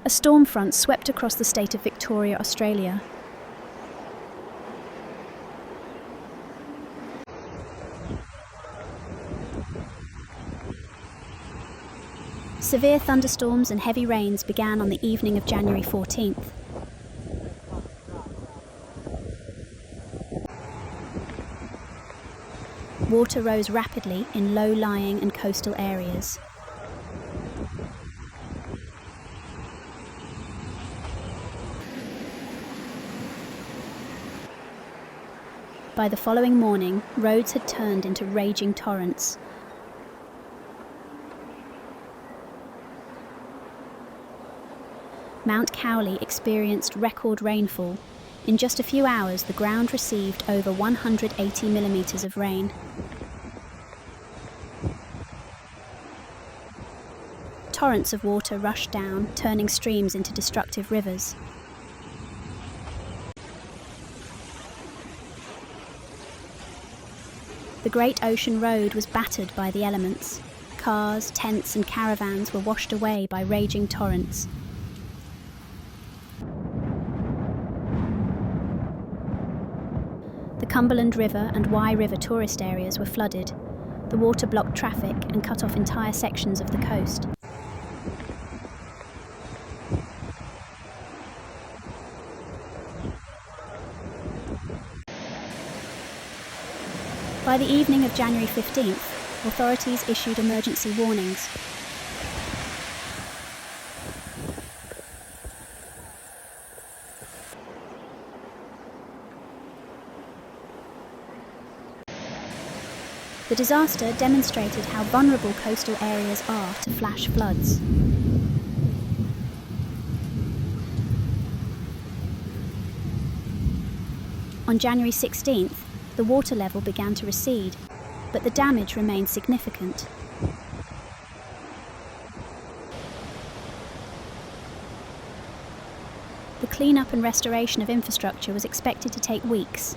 A storm front swept across the state of Victoria, Australia. Severe thunderstorms and heavy rains began on the evening of January 14th. Water rose rapidly in low-lying and coastal areas. By the following morning, roads had turned into raging torrents. Mount Cowley experienced record rainfall. In just a few hours, the ground received over 180 millimetres of rain. Torrents of water rushed down, turning streams into destructive rivers. The Great Ocean Road was battered by the elements. Cars, tents and caravans were washed away by raging torrents. The Cumberland River and Wye River tourist areas were flooded. The water blocked traffic and cut off entire sections of the coast. By the evening of January 15th, authorities issued emergency warnings. The disaster demonstrated how vulnerable coastal areas are to flash floods. On January 16th, the water level began to recede, but the damage remained significant. The clean-up and restoration of infrastructure was expected to take weeks,